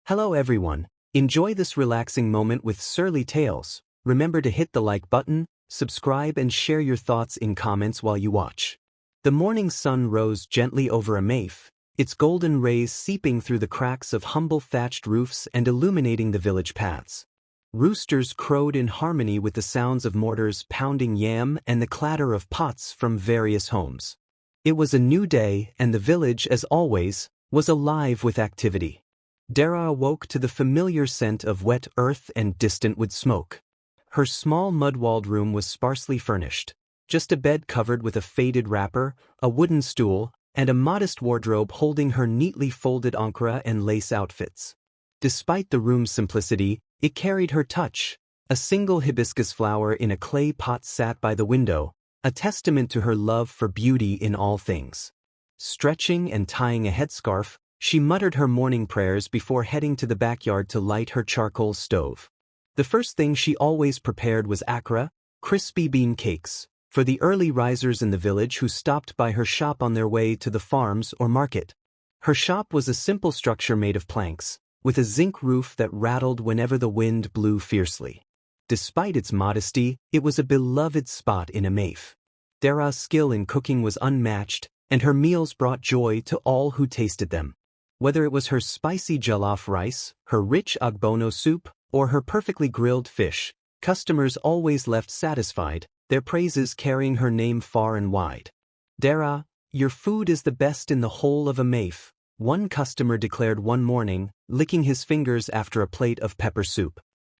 Hello everyone, enjoy this relaxing moment with Surly Tales. Remember to hit the like button, subscribe and share your thoughts in comments while you watch. The morning sun rose gently over a mafe, its golden rays seeping through the cracks of humble thatched roofs and illuminating the village paths. Roosters crowed in harmony with the sounds of mortars pounding yam and the clatter of pots from various homes. It was a new day and the village, as always, was alive with activity. Dara awoke to the familiar scent of wet earth and distant wood smoke. Her small mud-walled room was sparsely furnished. Just a bed covered with a faded wrapper, a wooden stool, and a modest wardrobe holding her neatly folded ankara and lace outfits. Despite the room's simplicity, it carried her touch. A single hibiscus flower in a clay pot sat by the window, a testament to her love for beauty in all things. Stretching and tying a headscarf, she muttered her morning prayers before heading to the backyard to light her charcoal stove. The first thing she always prepared was akara, crispy bean cakes, for the early risers in the village who stopped by her shop on their way to the farms or market. Her shop was a simple structure made of planks, with a zinc roof that rattled whenever the wind blew fiercely. Despite its modesty, it was a beloved spot in a mafe. Dara's skill in cooking was unmatched, and her meals brought joy to all who tasted them. Whether it was her spicy jollof rice, her rich ogbono soup, or her perfectly grilled fish, customers always left satisfied, their praises carrying her name far and wide. "Dara, your food is the best in the whole of a mafe," one customer declared one morning, licking his fingers after a plate of pepper soup.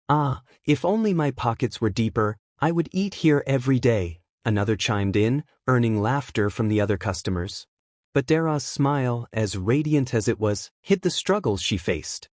"Ah, if only my pockets were deeper, I would eat here every day," another chimed in, earning laughter from the other customers. But Dara's smile, as radiant as it was, hid the struggles she faced.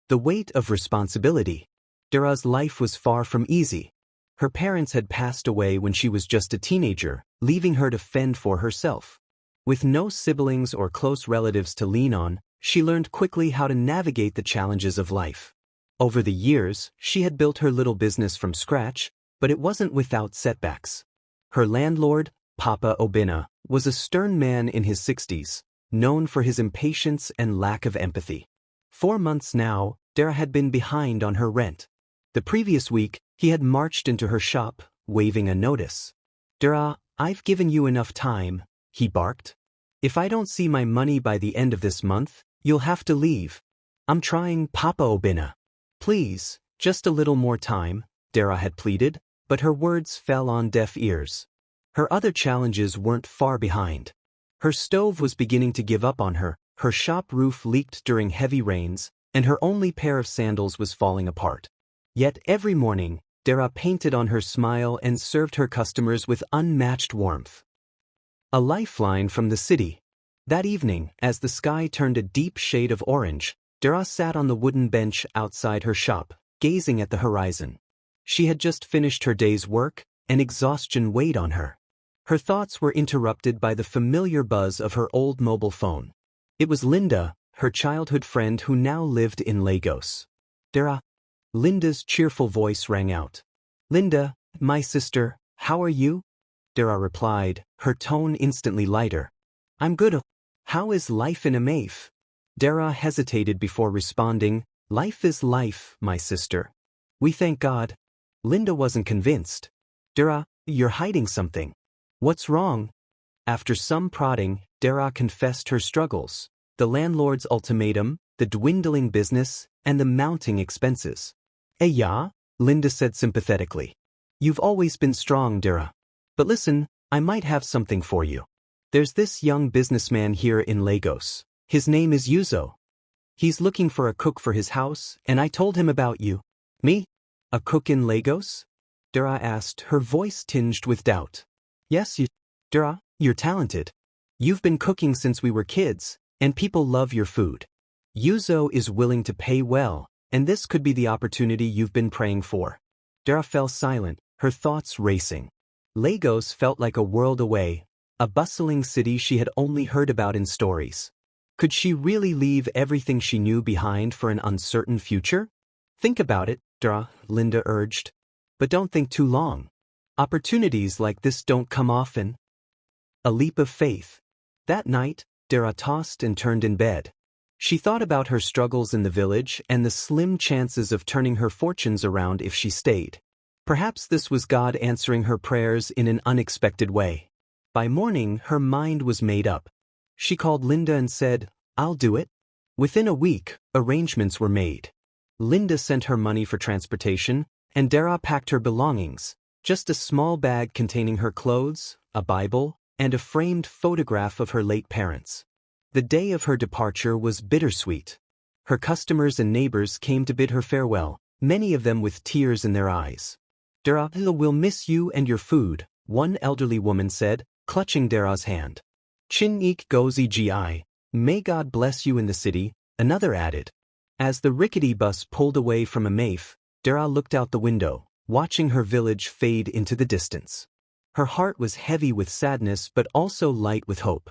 The weight of responsibility. Dara's life was far from easy. Her parents had passed away when she was just a teenager, leaving her to fend for herself. With no siblings or close relatives to lean on, she learned quickly how to navigate the challenges of life. Over the years, she had built her little business from scratch, but it wasn't without setbacks. Her landlord, Papa Obinna, was a stern man in his 60s, known for his impatience and lack of empathy. 4 months now, Dara had been behind on her rent. The previous week, he had marched into her shop, waving a notice. "Dara, I've given you enough time," he barked. "If I don't see my money by the end of this month, you'll have to leave." "I'm trying, Papa Obinna." "Please, just a little more time," Dara had pleaded, but her words fell on deaf ears. Her other challenges weren't far behind. Her stove was beginning to give up on her, her shop roof leaked during heavy rains, and her only pair of sandals was falling apart. Yet every morning, Dara painted on her smile and served her customers with unmatched warmth. A lifeline from the city. That evening, as the sky turned a deep shade of orange, Dara sat on the wooden bench outside her shop, gazing at the horizon. She had just finished her day's work, and exhaustion weighed on her. Her thoughts were interrupted by the familiar buzz of her old mobile phone. It was Linda, her childhood friend who now lived in Lagos. "Dara." Linda's cheerful voice rang out. "Linda, my sister, how are you?" Dara replied, her tone instantly lighter. "I'm good. How is life in a mafe?" Dara hesitated before responding, "Life is life, my sister. We thank God." Linda wasn't convinced. "Dara, you're hiding something. What's wrong?" After some prodding, Dara confessed her struggles: the landlord's ultimatum, the dwindling business, and the mounting expenses. "Yeah," Linda said sympathetically. "You've always been strong, Dara. But listen, I might have something for you. There's this young businessman here in Lagos. His name is Yuzo. He's looking for a cook for his house, and I told him about you." "Me? A cook in Lagos?" Dara asked, her voice tinged with doubt. "Yes, Dara, you're talented. You've been cooking since we were kids, and people love your food. Yuzo is willing to pay well, and this could be the opportunity you've been praying for." Dara fell silent, her thoughts racing. Lagos felt like a world away, a bustling city she had only heard about in stories. Could she really leave everything she knew behind for an uncertain future? "Think about it, Dara," Linda urged. "But don't think too long. Opportunities like this don't come often." A leap of faith. That night, Dara tossed and turned in bed. She thought about her struggles in the village and the slim chances of turning her fortunes around if she stayed. Perhaps this was God answering her prayers in an unexpected way. By morning, her mind was made up. She called Linda and said, "I'll do it." Within a week, arrangements were made. Linda sent her money for transportation, and Dara packed her belongings, just a small bag containing her clothes, a Bible, and a framed photograph of her late parents. The day of her departure was bittersweet. Her customers and neighbors came to bid her farewell, many of them with tears in their eyes. "Dara will miss you and your food," one elderly woman said, clutching Dara's hand. "Chin ik gozi gi, may God bless you in the city," another added. As the rickety bus pulled away from a maif, Dara looked out the window, watching her village fade into the distance. Her heart was heavy with sadness but also light with hope.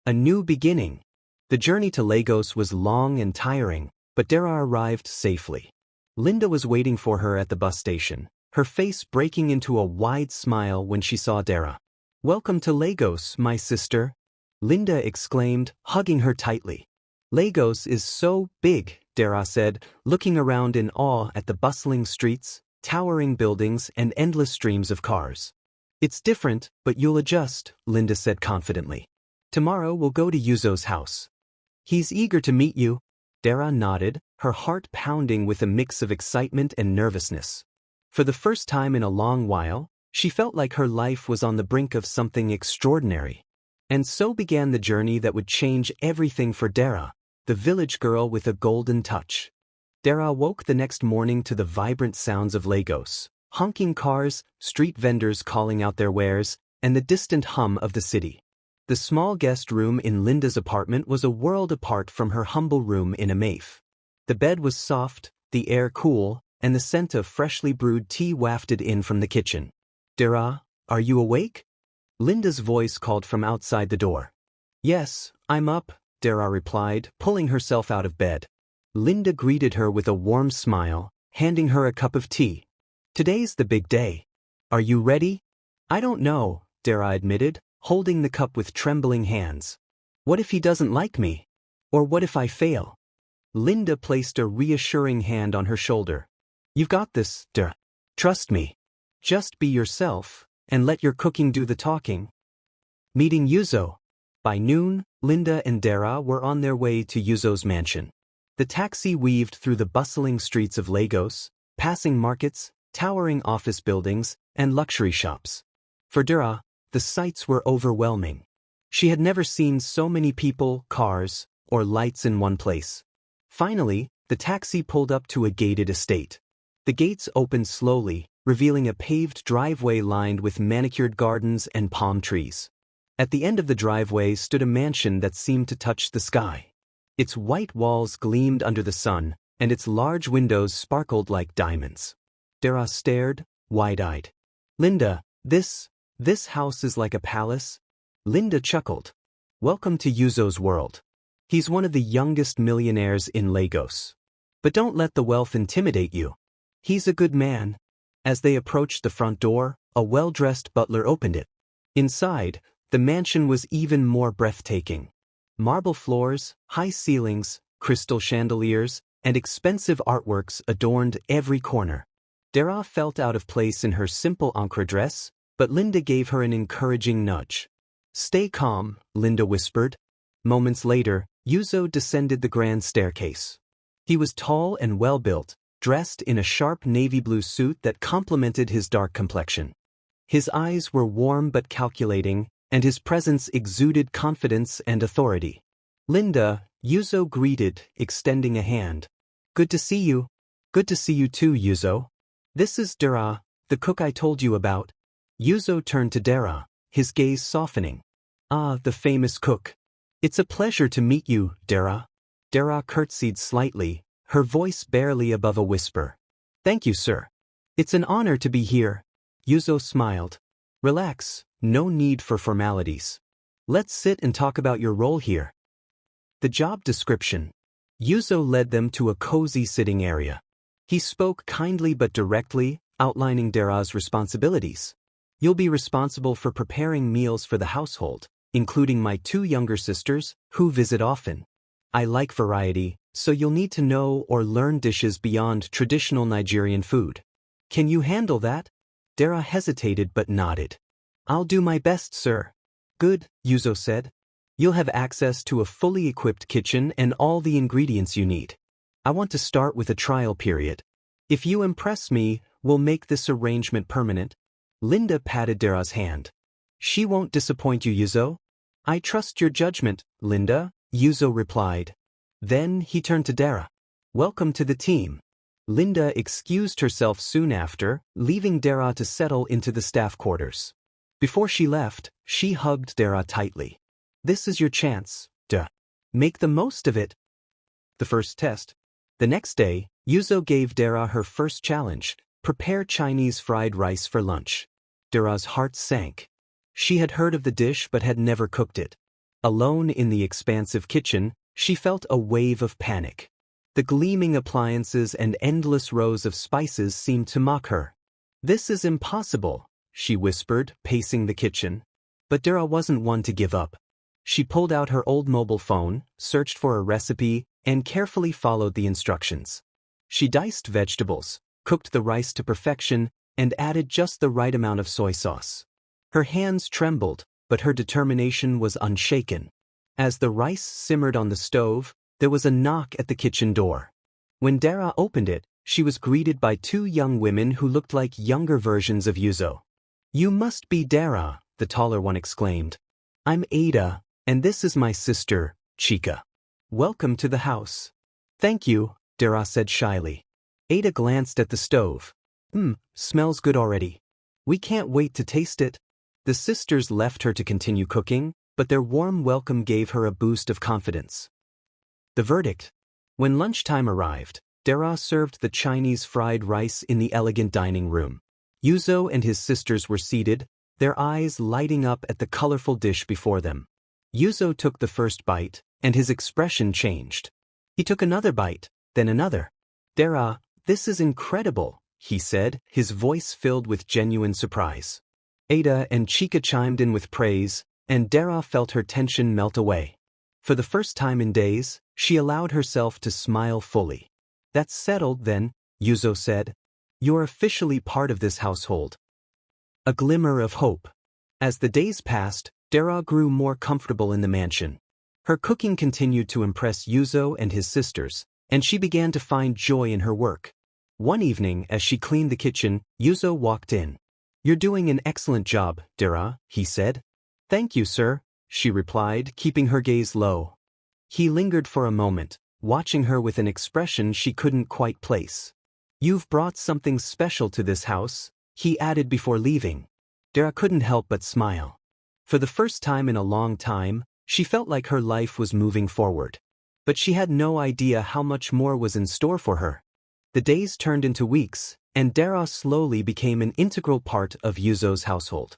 A new beginning. The journey to Lagos was long and tiring, but Dara arrived safely. Linda was waiting for her at the bus station, her face breaking into a wide smile when she saw Dara. "Welcome to Lagos, my sister," Linda exclaimed, hugging her tightly. "Lagos is so big," Dara said, looking around in awe at the bustling streets, towering buildings, and endless streams of cars. "It's different, but you'll adjust," Linda said confidently. "Tomorrow we'll go to Yuzo's house. He's eager to meet you." Dara nodded, her heart pounding with a mix of excitement and nervousness. For the first time in a long while, she felt like her life was on the brink of something extraordinary. And so began the journey that would change everything for Dara, the village girl with a golden touch. Dara woke the next morning to the vibrant sounds of Lagos, honking cars, street vendors calling out their wares, and the distant hum of the city. The small guest room in Linda's apartment was a world apart from her humble room in a maif. The bed was soft, the air cool, and the scent of freshly brewed tea wafted in from the kitchen. "Dara, are you awake?" Linda's voice called from outside the door. "Yes, I'm up," Dara replied, pulling herself out of bed. Linda greeted her with a warm smile, handing her a cup of tea. "Today's the big day. Are you ready?" "I don't know," Dara admitted, holding the cup with trembling hands. "What if he doesn't like me? Or what if I fail?" Linda placed a reassuring hand on her shoulder. "You've got this, Dara. Trust me. Just be yourself, and let your cooking do the talking." Meeting Yuzo. By noon, Linda and Dara were on their way to Yuzo's mansion. The taxi weaved through the bustling streets of Lagos, passing markets, towering office buildings, and luxury shops. For Dara, the sights were overwhelming. She had never seen so many people, cars, or lights in one place. Finally, the taxi pulled up to a gated estate. The gates opened slowly, revealing a paved driveway lined with manicured gardens and palm trees. At the end of the driveway stood a mansion that seemed to touch the sky. Its white walls gleamed under the sun, and its large windows sparkled like diamonds. Dara stared, wide-eyed. "Linda, this house is like a palace?" Linda chuckled. "Welcome to Yuzo's world. He's one of the youngest millionaires in Lagos. But don't let the wealth intimidate you. He's a good man." As they approached the front door, a well-dressed butler opened it. Inside, the mansion was even more breathtaking. Marble floors, high ceilings, crystal chandeliers, and expensive artworks adorned every corner. Dara felt out of place in her simple encre dress, but Linda gave her an encouraging nudge. "Stay calm," Linda whispered. Moments later, Yuzo descended the grand staircase. He was tall and well-built, dressed in a sharp navy blue suit that complemented his dark complexion. His eyes were warm but calculating, and his presence exuded confidence and authority. "Linda," Yuzo greeted, extending a hand. "Good to see you." "Good to see you too, Yuzo. This is Dara, the cook I told you about." Yuzo turned to Dara, his gaze softening. "Ah, the famous cook. It's a pleasure to meet you, Dara." Dara curtsied slightly, her voice barely above a whisper. "Thank you, sir. It's an honor to be here." Yuzo smiled. "Relax, no need for formalities. Let's sit and talk about your role here." The job description. Yuzo led them to a cozy sitting area. He spoke kindly but directly, outlining Dara's responsibilities. "You'll be responsible for preparing meals for the household, including my two younger sisters, who visit often. I like variety, so you'll need to know or learn dishes beyond traditional Nigerian food. Can you handle that? Dara hesitated but nodded. I'll do my best, sir. Good, Yuzo said. You'll have access to a fully equipped kitchen and all the ingredients you need. I want to start with a trial period. If you impress me, we'll make this arrangement permanent. Linda patted Dara's hand. She won't disappoint you, Yuzo. I trust your judgment, Linda, Yuzo replied. Then he turned to Dara. Welcome to the team. Linda excused herself soon after, leaving Dara to settle into the staff quarters. Before she left, she hugged Dara tightly. This is your chance, duh. Make the most of it. The first test. The next day, Yuzo gave Dara her first challenge: prepare Chinese fried rice for lunch. Dara's heart sank. She had heard of the dish but had never cooked it. Alone in the expansive kitchen, she felt a wave of panic. The gleaming appliances and endless rows of spices seemed to mock her. This is impossible, she whispered, pacing the kitchen. But Dara wasn't one to give up. She pulled out her old mobile phone, searched for a recipe, and carefully followed the instructions. She diced vegetables, cooked the rice to perfection, and added just the right amount of soy sauce. Her hands trembled, but her determination was unshaken. As the rice simmered on the stove, there was a knock at the kitchen door. When Dara opened it, she was greeted by two young women who looked like younger versions of Yuzo. You must be Dara, the taller one exclaimed. I'm Ada, and this is my sister, Chika. Welcome to the house. Thank you, Dara said shyly. Ada glanced at the stove. Smells good already. We can't wait to taste it. The sisters left her to continue cooking, but their warm welcome gave her a boost of confidence. The verdict. When lunchtime arrived, Dara served the Chinese fried rice in the elegant dining room. Yuzo and his sisters were seated, their eyes lighting up at the colorful dish before them. Yuzo took the first bite, and his expression changed. He took another bite, then another. Dara, this is incredible, he said, his voice filled with genuine surprise. Ada and Chika chimed in with praise, and Dara felt her tension melt away. For the first time in days, she allowed herself to smile fully. That's settled then, Yuzo said. You're officially part of this household. A glimmer of hope. As the days passed, Dara grew more comfortable in the mansion. Her cooking continued to impress Yuzo and his sisters, and she began to find joy in her work. One evening, as she cleaned the kitchen, Yuzo walked in. You're doing an excellent job, Dara, he said. Thank you, sir, she replied, keeping her gaze low. He lingered for a moment, watching her with an expression she couldn't quite place. You've brought something special to this house, he added before leaving. Dara couldn't help but smile. For the first time in a long time, she felt like her life was moving forward. But she had no idea how much more was in store for her. The days turned into weeks, and Dara slowly became an integral part of Yuzo's household.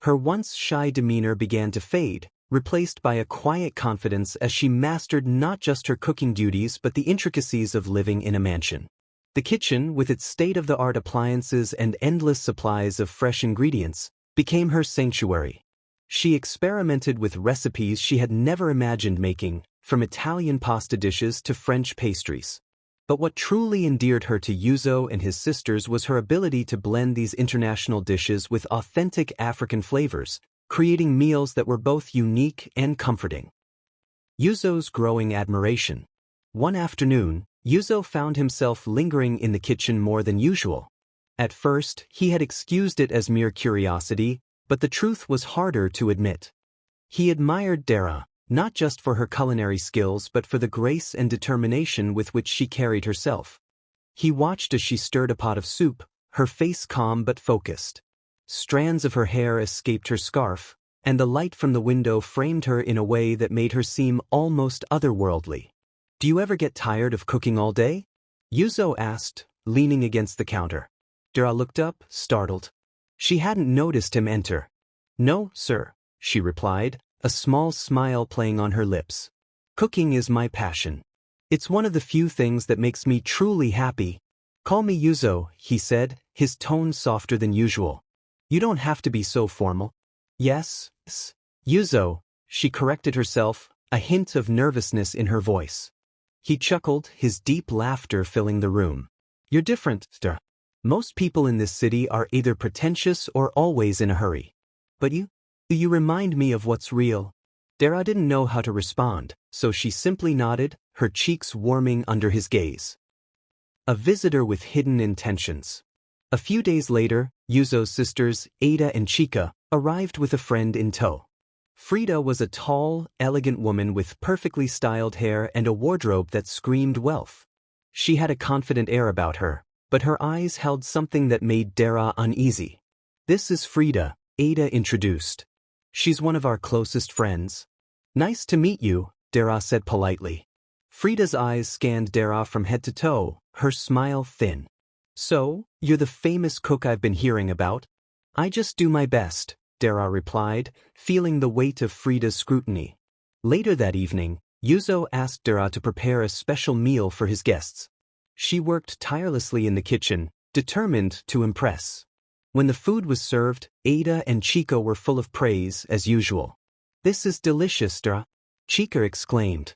Her once shy demeanor began to fade, replaced by a quiet confidence as she mastered not just her cooking duties but the intricacies of living in a mansion. The kitchen, with its state-of-the-art appliances and endless supplies of fresh ingredients, became her sanctuary. She experimented with recipes she had never imagined making, from Italian pasta dishes to French pastries. But what truly endeared her to Yuzo and his sisters was her ability to blend these international dishes with authentic African flavors, creating meals that were both unique and comforting. Yuzo's growing admiration. One afternoon, Yuzo found himself lingering in the kitchen more than usual. At first, he had excused it as mere curiosity, but the truth was harder to admit. He admired Dara, not just for her culinary skills but for the grace and determination with which she carried herself. He watched as she stirred a pot of soup, her face calm but focused. Strands of her hair escaped her scarf, and the light from the window framed her in a way that made her seem almost otherworldly. Do you ever get tired of cooking all day? Yuzo asked, leaning against the counter. Dara looked up, startled. She hadn't noticed him enter. No, sir, she replied, a small smile playing on her lips. Cooking is my passion. It's one of the few things that makes me truly happy. Call me Yuzo, he said, his tone softer than usual. You don't have to be so formal. Yes, Yuzo, she corrected herself, a hint of nervousness in her voice. He chuckled, his deep laughter filling the room. You're different, Dara. Most people in this city are either pretentious or always in a hurry. But you remind me of what's real. Dara didn't know how to respond, so she simply nodded, her cheeks warming under his gaze. A visitor with hidden intentions. A few days later, Yuzo's sisters, Ada and Chika, arrived with a friend in tow. Freda was a tall, elegant woman with perfectly styled hair and a wardrobe that screamed wealth. She had a confident air about her, but her eyes held something that made Dara uneasy. This is Freda, Ada introduced. She's one of our closest friends. Nice to meet you, Dara said politely. Freda's eyes scanned Dara from head to toe, her smile thin. So, you're the famous cook I've been hearing about? I just do my best, Dara replied, feeling the weight of Freda's scrutiny. Later that evening, Yuzo asked Dara to prepare a special meal for his guests. She worked tirelessly in the kitchen, determined to impress. When the food was served, Ada and Chika were full of praise, as usual. This is delicious, Dara, Chika exclaimed.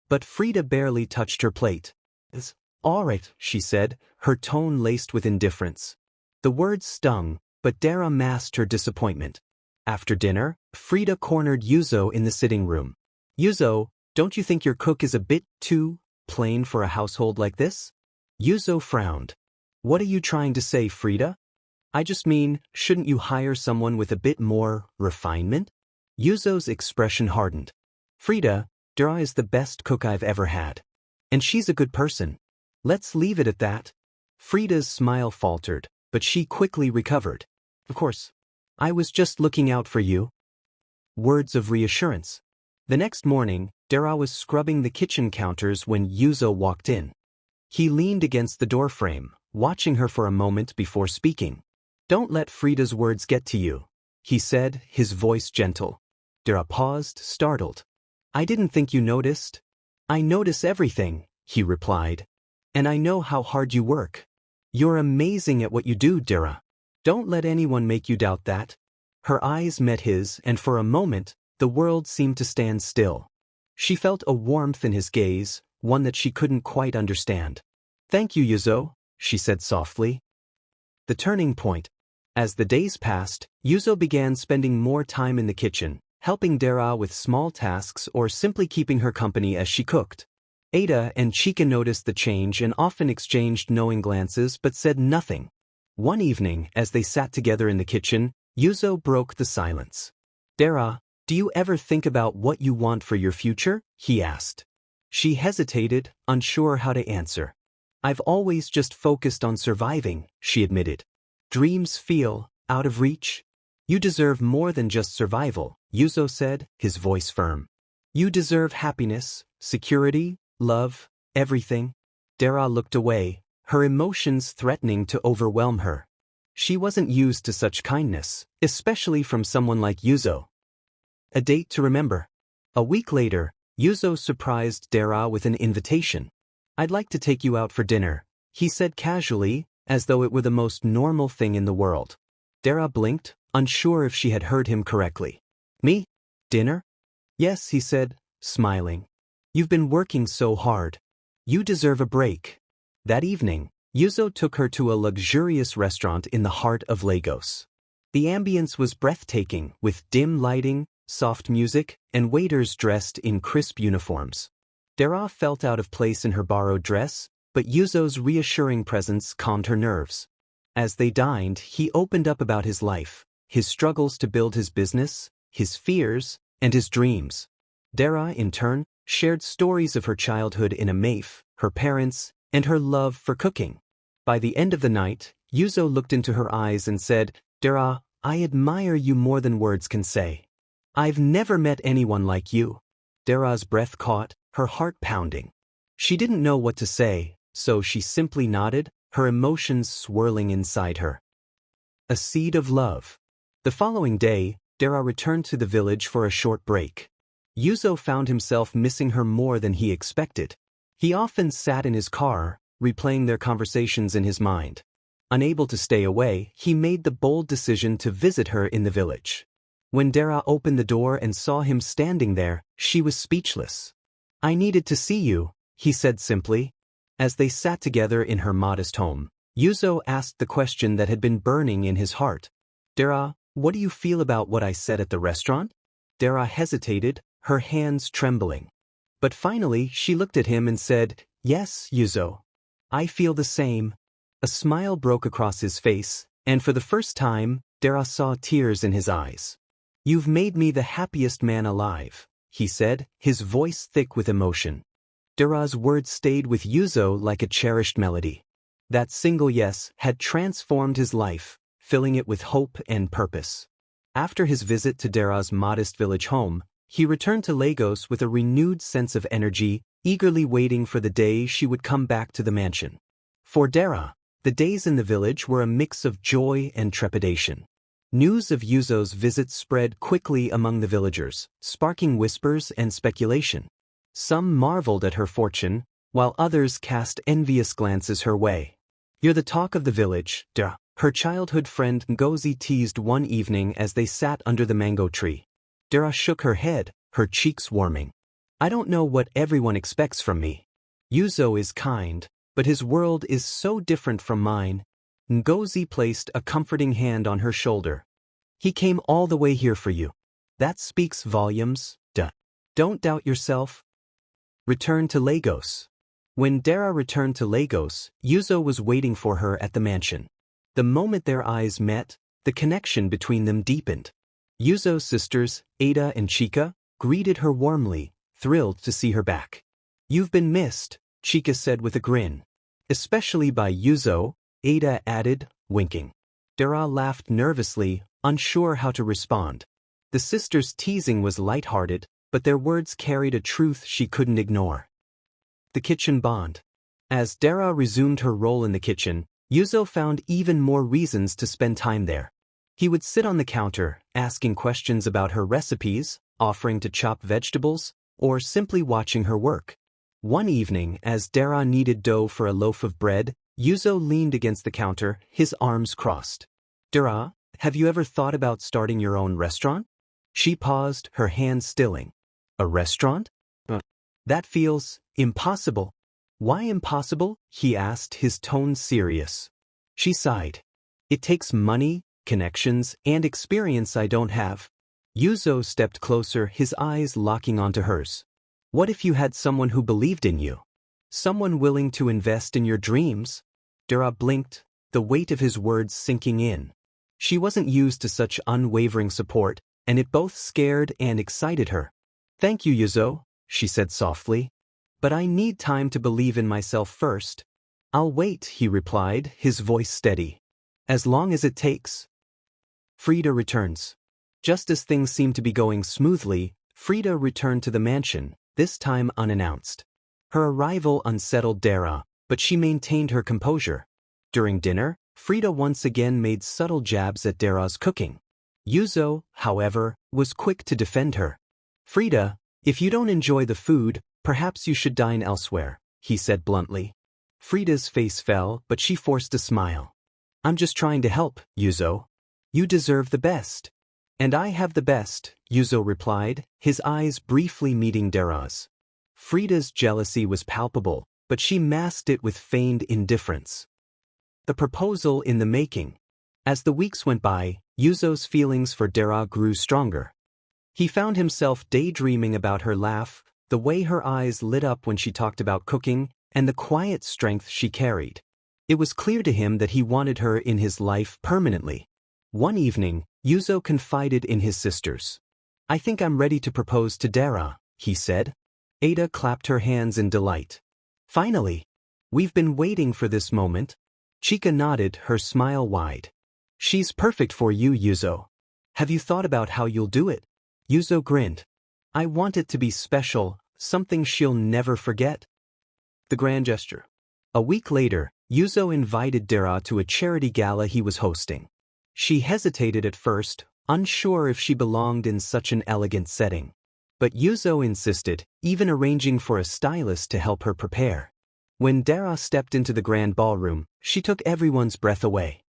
But Freda barely touched her plate. It's all right, she said, her tone laced with indifference. The words stung, but Dara masked her disappointment. After dinner, Freda cornered Yuzo in the sitting room. Yuzo, don't you think your cook is a bit too plain for a household like this? Yuzo frowned. What are you trying to say, Freda? I just mean, shouldn't you hire someone with a bit more refinement? Yuzo's expression hardened. Freda, Dara is the best cook I've ever had. And she's a good person. Let's leave it at that. Freda's smile faltered, but she quickly recovered. Of course. I was just looking out for you. Words of reassurance. The next morning, Dara was scrubbing the kitchen counters when Yuzo walked in. He leaned against the doorframe, watching her for a moment before speaking. Don't let Freda's words get to you, he said, his voice gentle. Dara paused, startled. I didn't think you noticed. I notice everything, he replied. And I know how hard you work. You're amazing at what you do, Dara. Don't let anyone make you doubt that. Her eyes met his, and for a moment, the world seemed to stand still. She felt a warmth in his gaze, one that she couldn't quite understand. Thank you, Yuzo, she said softly. The turning point. As the days passed, Yuzo began spending more time in the kitchen, helping Dara with small tasks or simply keeping her company as she cooked. Ada and Chika noticed the change and often exchanged knowing glances but said nothing. One evening, as they sat together in the kitchen, Yuzo broke the silence. Dara, do you ever think about what you want for your future? He asked. She hesitated, unsure how to answer. I've always just focused on surviving, she admitted. Dreams feel out of reach? You deserve more than just survival, Yuzo said, his voice firm. You deserve happiness, security, love, everything. Dara looked away, her emotions threatening to overwhelm her. She wasn't used to such kindness, especially from someone like Yuzo. A date to remember. A week later, Yuzo surprised Dara with an invitation. I'd like to take you out for dinner, he said casually, as though it were the most normal thing in the world. Dara blinked, unsure if she had heard him correctly. Me? Dinner? Yes, he said, smiling. You've been working so hard. You deserve a break. That evening, Yuzo took her to a luxurious restaurant in the heart of Lagos. The ambience was breathtaking, with dim lighting, soft music, and waiters dressed in crisp uniforms. Dara felt out of place in her borrowed dress, but Yuzo's reassuring presence calmed her nerves. As they dined, he opened up about his life, his struggles to build his business, his fears, and his dreams. Dara, in turn, shared stories of her childhood in a maif, her parents, and her love for cooking. By the end of the night, Yuzo looked into her eyes and said, Dara, I admire you more than words can say. I've never met anyone like you. Dara's breath caught, her heart pounding. She didn't know what to say, so she simply nodded, her emotions swirling inside her. A seed of love. The following day, Dara returned to the village for a short break. Yuzo found himself missing her more than he expected. He often sat in his car, replaying their conversations in his mind. Unable to stay away, he made the bold decision to visit her in the village. When Dara opened the door and saw him standing there, she was speechless. "I needed to see you," he said simply. As they sat together in her modest home, Yuzo asked the question that had been burning in his heart. "Dara, what do you feel about what I said at the restaurant?" Dara hesitated, her hands trembling. But finally she looked at him and said, "Yes, Yuzo. I feel the same." A smile broke across his face, and for the first time, Dara saw tears in his eyes. "You've made me the happiest man alive," he said, his voice thick with emotion. Dara's words stayed with Yuzo like a cherished melody. That single yes had transformed his life, filling it with hope and purpose. After his visit to Dara's modest village home, he returned to Lagos with a renewed sense of energy, eagerly waiting for the day she would come back to the mansion. For Dara, the days in the village were a mix of joy and trepidation. News of Yuzo's visit spread quickly among the villagers, sparking whispers and speculation. Some marveled at her fortune, while others cast envious glances her way. "You're the talk of the village, Dara," her childhood friend Ngozi teased one evening as they sat under the mango tree. Dara shook her head, her cheeks warming. "I don't know what everyone expects from me. Yuzo is kind, but his world is so different from mine." Ngozi placed a comforting hand on her shoulder. "He came all the way here for you. That speaks volumes, Dara. Don't doubt yourself." Return to Lagos. When Dara returned to Lagos, Yuzo was waiting for her at the mansion. The moment their eyes met, the connection between them deepened. Yuzo's sisters, Ada and Chika, greeted her warmly, thrilled to see her back. "You've been missed," Chika said with a grin. "Especially by Yuzo," Ada added, winking. Dara laughed nervously, unsure how to respond. The sisters' teasing was lighthearted, but their words carried a truth she couldn't ignore. The kitchen bond. As Dara resumed her role in the kitchen, Yuzo found even more reasons to spend time there. He would sit on the counter, asking questions about her recipes, offering to chop vegetables, or simply watching her work. One evening, as Dara kneaded dough for a loaf of bread, Yuzo leaned against the counter, his arms crossed. "Dara, have you ever thought about starting your own restaurant?" She paused, her hands stilling. "A restaurant? That feels impossible." "Why impossible?" he asked, his tone serious. She sighed. "It takes money, connections, and experience I don't have." Yuzo stepped closer, his eyes locking onto hers. "What if you had someone who believed in you? Someone willing to invest in your dreams?" Dara blinked, the weight of his words sinking in. She wasn't used to such unwavering support, and it both scared and excited her. "Thank you, Yuzo," she said softly. "But I need time to believe in myself first." "I'll wait," he replied, his voice steady. "As long as it takes." Freda returns. Just as things seemed to be going smoothly, Freda returned to the mansion, this time unannounced. Her arrival unsettled Dara, but she maintained her composure. During dinner, Freda once again made subtle jabs at Dara's cooking. Yuzo, however, was quick to defend her. "Freda, if you don't enjoy the food, perhaps you should dine elsewhere," he said bluntly. Freda's face fell, but she forced a smile. "I'm just trying to help, Yuzo. You deserve the best." "And I have the best," Yuzo replied, his eyes briefly meeting Dara's. Freda's jealousy was palpable, but she masked it with feigned indifference. The proposal in the making. As the weeks went by, Yuzo's feelings for Dara grew stronger. He found himself daydreaming about her laugh, the way her eyes lit up when she talked about cooking, and the quiet strength she carried. It was clear to him that he wanted her in his life permanently. One evening, Yuzo confided in his sisters. "I think I'm ready to propose to Dara," he said. Ada clapped her hands in delight. "Finally! We've been waiting for this moment." Chika nodded, her smile wide. "She's perfect for you, Yuzo. Have you thought about how you'll do it?" Yuzo grinned. "I want it to be special, something she'll never forget." The grand gesture. A week later, Yuzo invited Dara to a charity gala he was hosting. She hesitated at first, unsure if she belonged in such an elegant setting. But Yuzo insisted, even arranging for a stylist to help her prepare. When Dara stepped into the grand ballroom, she took everyone's breath away.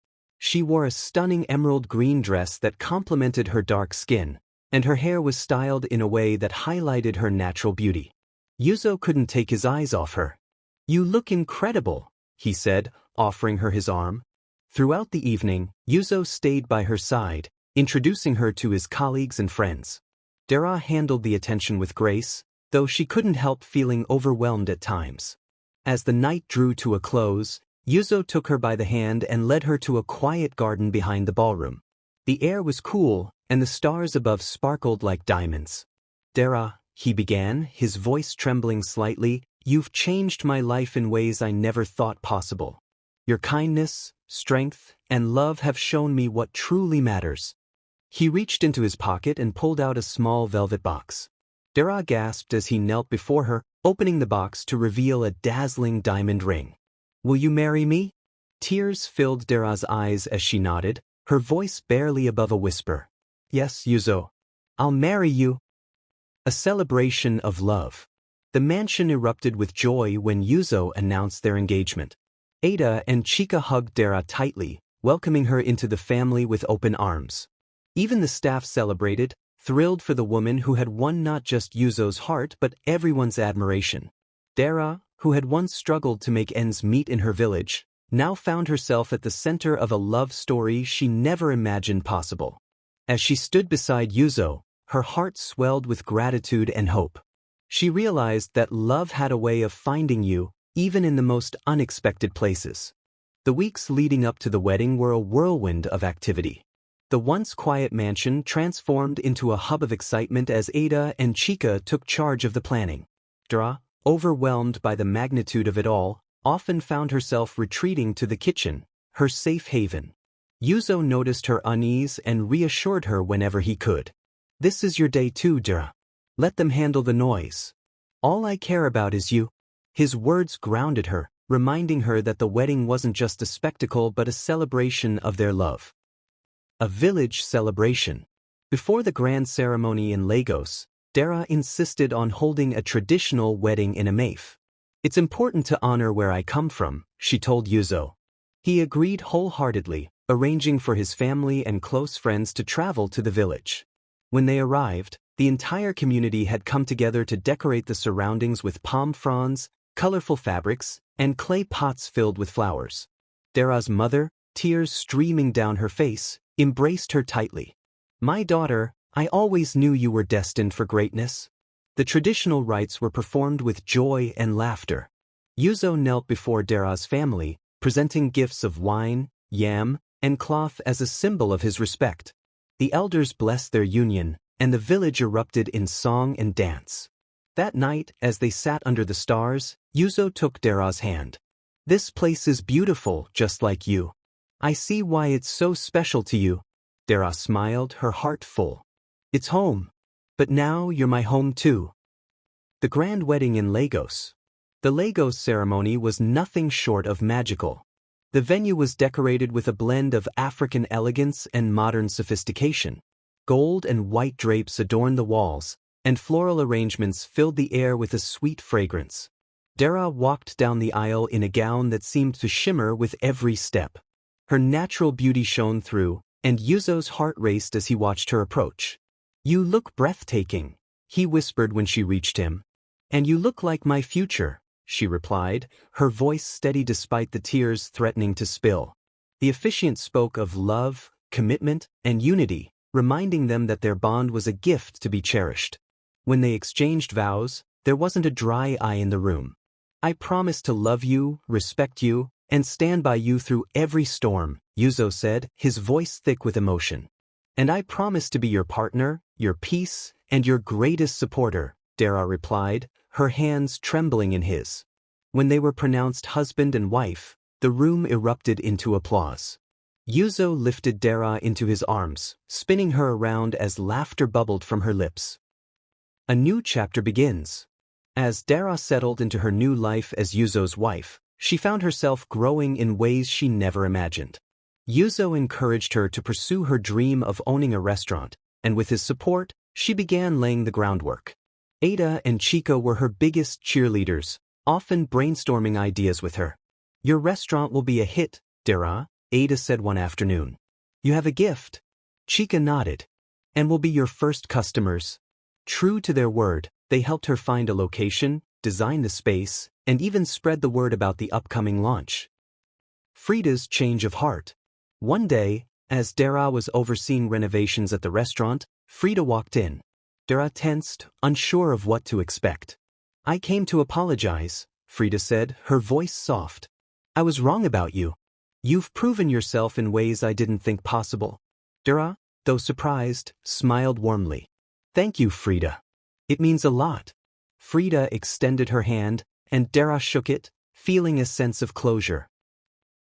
She wore a stunning emerald green dress that complemented her dark skin, and her hair was styled in a way that highlighted her natural beauty. Yuzo couldn't take his eyes off her. "You look incredible," he said, offering her his arm. Throughout the evening, Yuzo stayed by her side, introducing her to his colleagues and friends. Dara handled the attention with grace, though she couldn't help feeling overwhelmed at times. As the night drew to a close, Yuzo took her by the hand and led her to a quiet garden behind the ballroom. The air was cool, and the stars above sparkled like diamonds. "Dara," he began, his voice trembling slightly, "you've changed my life in ways I never thought possible. Your kindness, strength, and love have shown me what truly matters." He reached into his pocket and pulled out a small velvet box. Dara gasped as he knelt before her, opening the box to reveal a dazzling diamond ring. "Will you marry me?" Tears filled Dara's eyes as she nodded, her voice barely above a whisper. "Yes, Yuzo. I'll marry you." A celebration of love. The mansion erupted with joy when Yuzo announced their engagement. Ada and Chika hugged Dara tightly, welcoming her into the family with open arms. Even the staff celebrated, thrilled for the woman who had won not just Yuzo's heart but everyone's admiration. Dara, who had once struggled to make ends meet in her village, now found herself at the center of a love story she never imagined possible. As she stood beside Yuzo, her heart swelled with gratitude and hope. She realized that love had a way of finding you, even in the most unexpected places. The weeks leading up to the wedding were a whirlwind of activity. The once quiet mansion transformed into a hub of excitement as Ada and Chika took charge of the planning. Dara, overwhelmed by the magnitude of it all, often found herself retreating to the kitchen, her safe haven. Yuzo noticed her unease and reassured her whenever he could. "This is your day too, Dara. Let them handle the noise. All I care about is you." His words grounded her, reminding her that the wedding wasn't just a spectacle but a celebration of their love. A village celebration. Before the grand ceremony in Lagos, Dara insisted on holding a traditional wedding in Amafe. "It's important to honor where I come from," she told Yuzo. He agreed wholeheartedly, arranging for his family and close friends to travel to the village. When they arrived, the entire community had come together to decorate the surroundings with palm fronds, colorful fabrics, and clay pots filled with flowers. Dara's mother, tears streaming down her face, embraced her tightly. "My daughter, I always knew you were destined for greatness." The traditional rites were performed with joy and laughter. Yuzo knelt before Dara's family, presenting gifts of wine, yam, and cloth as a symbol of his respect. The elders blessed their union, and the village erupted in song and dance. That night, as they sat under the stars, Yuzo took Dara's hand. "This place is beautiful, just like you. I see why it's so special to you." Dara smiled, her heart full. "It's home. But now you're my home too." The grand wedding in Lagos. The Lagos ceremony was nothing short of magical. The venue was decorated with a blend of African elegance and modern sophistication. Gold and white drapes adorned the walls, and floral arrangements filled the air with a sweet fragrance. Dara walked down the aisle in a gown that seemed to shimmer with every step. Her natural beauty shone through, and Yuzo's heart raced as he watched her approach. "You look breathtaking," he whispered when she reached him. "And you look like my future," she replied, her voice steady despite the tears threatening to spill. The officiant spoke of love, commitment, and unity, reminding them that their bond was a gift to be cherished. When they exchanged vows, there wasn't a dry eye in the room. "I promise to love you, respect you, and stand by you through every storm," Yuzo said, his voice thick with emotion. "And I promise to be your partner, your peace, and your greatest supporter," Dara replied, her hands trembling in his. When they were pronounced husband and wife, the room erupted into applause. Yuzo lifted Dara into his arms, spinning her around as laughter bubbled from her lips. A new chapter begins. As Dara settled into her new life as Yuzo's wife, she found herself growing in ways she never imagined. Yuzo encouraged her to pursue her dream of owning a restaurant, and with his support, she began laying the groundwork. Ada and Chika were her biggest cheerleaders, often brainstorming ideas with her. "Your restaurant will be a hit, Dara. Ada said one afternoon. You have a gift. Chica nodded. And will be your first customers. True to their word, they helped her find a location, design the space, and even spread the word about the upcoming launch. Freda's change of heart. One day, as Dara was overseeing renovations at the restaurant, Freda walked in. Dara tensed, unsure of what to expect. I came to apologize, Freda said, her voice soft. I was wrong about you. You've proven yourself in ways I didn't think possible. Dara, though surprised, smiled warmly. Thank you, Freda. It means a lot. Freda extended her hand, and Dara shook it, feeling a sense of closure.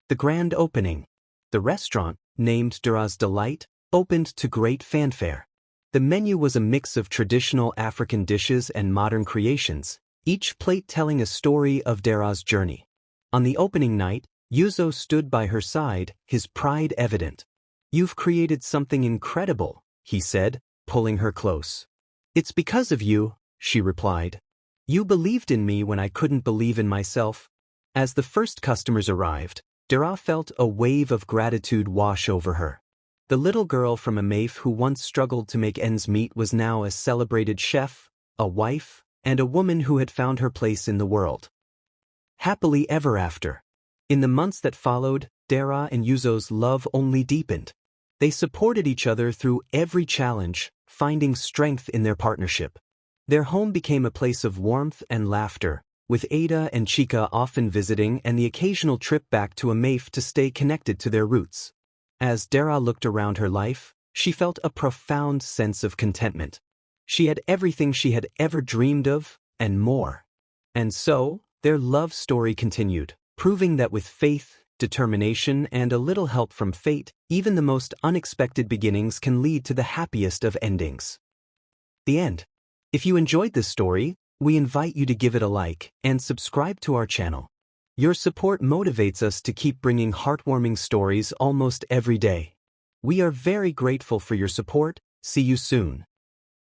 The grand opening. The restaurant, named Dara's Delight, opened to great fanfare. The menu was a mix of traditional African dishes and modern creations, each plate telling a story of Dara's journey. On the opening night, Yuzo stood by her side, his pride evident. You've created something incredible, he said, pulling her close. It's because of you, she replied. You believed in me when I couldn't believe in myself. As the first customers arrived, Dara felt a wave of gratitude wash over her. The little girl from Amaif who once struggled to make ends meet was now a celebrated chef, a wife, and a woman who had found her place in the world. Happily ever after. In the months that followed, Dara and Yuzo's love only deepened. They supported each other through every challenge, finding strength in their partnership. Their home became a place of warmth and laughter, with Ada and Chica often visiting and the occasional trip back to Amaif to stay connected to their roots. As Dara looked around her life, she felt a profound sense of contentment. She had everything she had ever dreamed of, and more. And so, their love story continued, proving that with faith, determination, and a little help from fate, even the most unexpected beginnings can lead to the happiest of endings. The end. If you enjoyed this story, we invite you to give it a like and subscribe to our channel. Your support motivates us to keep bringing heartwarming stories almost every day. We are very grateful for your support. See you soon.